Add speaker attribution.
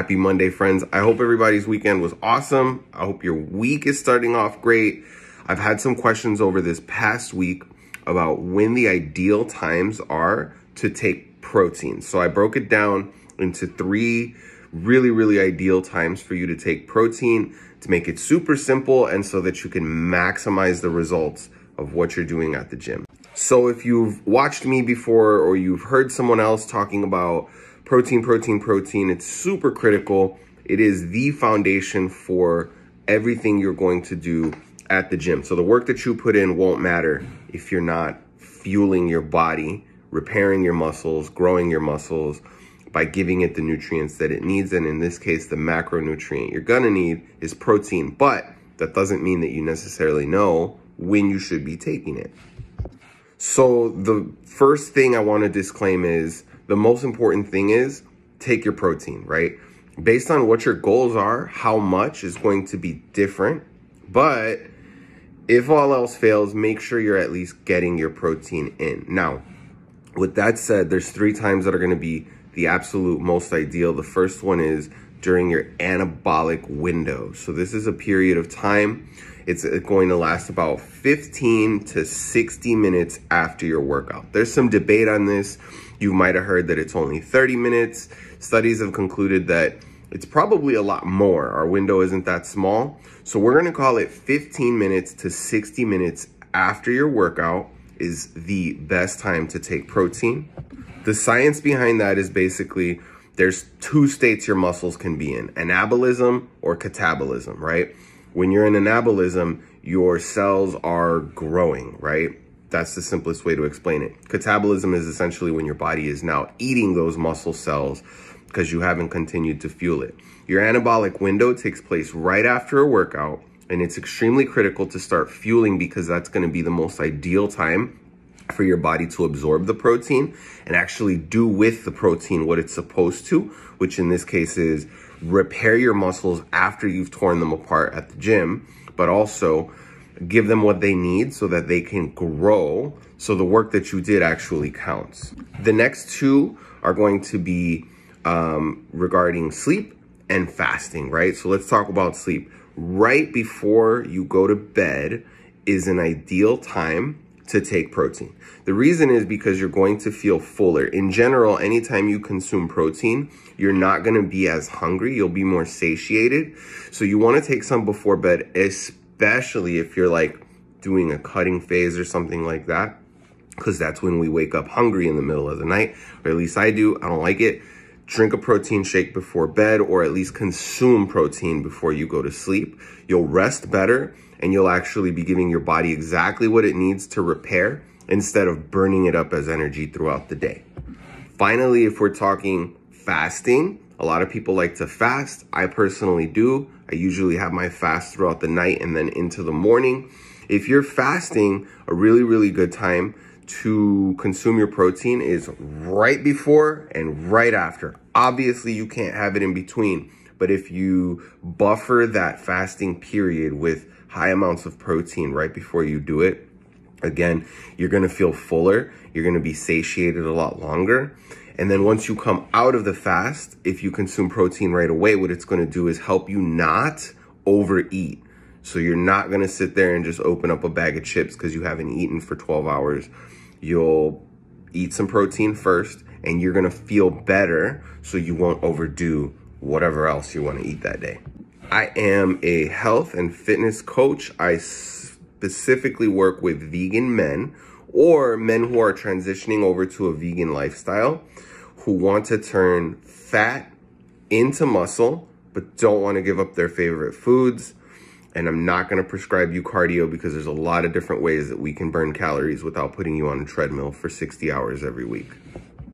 Speaker 1: Happy Monday, friends. I hope everybody's weekend was awesome. I hope your week is starting off great. I've had some questions over this past week about when the ideal times are to take protein. So I broke it down into 3 really ideal times for you to take protein to make it super simple and so that you can maximize the results of what you're doing at the gym. So if you've watched me before or you've heard someone else talking about protein, it's super critical. It is the foundation for everything you're going to do at the gym. So the work that you put in won't matter if you're not fueling your body, repairing your muscles, growing your muscles by giving it the nutrients that it needs. And in this case, the macronutrient you're gonna need is protein, but that doesn't mean that you necessarily know when you should be taking it. So the first thing I wanna disclaim is the most important thing is take your protein, right? Based on what your goals are, how much is going to be different, but if all else fails, make sure you're at least getting your protein in. Now, with that said, there's 3 times that are gonna be the absolute most ideal. The first one is during your anabolic window. So this is a period of time. It's going to last about 15 to 60 minutes after your workout. There's some debate on this. You might have heard that it's only 30 minutes. Studies have concluded that it's probably a lot more. Our window isn't that small. So we're gonna call it 15 minutes to 60 minutes after your workout is the best time to take protein. The science behind that is basically there's 2 states your muscles can be in, anabolism or catabolism, right? When you're in anabolism, your cells are growing, right? That's the simplest way to explain it. Catabolism is essentially when your body is now eating those muscle cells because you haven't continued to fuel it. Your anabolic window takes place right after a workout, and it's extremely critical to start fueling because that's going to be the most ideal time for your body to absorb the protein and actually do with the protein what it's supposed to, which in this case is repair your muscles after you've torn them apart at the gym, but also give them what they need so that they can grow, so the work that you did actually counts. The next 2 are going to be regarding sleep and fasting, right? So let's talk about sleep. Right before you go to bed is an ideal time to take protein. The reason is because you're going to feel fuller. In general, anytime you consume protein, you're not gonna be as hungry, you'll be more satiated. So you wanna take some before bed, especially if you're like doing a cutting phase or something like that, because that's when we wake up hungry in the middle of the night, or at least I do. I don't like it. Drink a protein shake before bed, or at least consume protein before you go to sleep. You'll rest better, and you'll actually be giving your body exactly what it needs to repair instead of burning it up as energy throughout the day. Finally, if we're talking fasting, a lot of people like to fast. I personally do. I usually have my fast throughout the night and then into the morning. If you're fasting, a really good time to consume your protein is right before and right after. Obviously, you can't have it in between, but if you buffer that fasting period with high amounts of protein right before you do it, again, you're gonna feel fuller, you're gonna be satiated a lot longer. And then once you come out of the fast, if you consume protein right away, what it's gonna do is help you not overeat. So you're not gonna sit there and just open up a bag of chips because you haven't eaten for 12 hours. You'll eat some protein first and you're gonna feel better so you won't overdo whatever else you wanna eat that day. I am a health and fitness coach. I specifically work with vegan men or men who are transitioning over to a vegan lifestyle who want to turn fat into muscle but don't want to give up their favorite foods. And I'm not going to prescribe you cardio because there's a lot of different ways that we can burn calories without putting you on a treadmill for 60 hours every week.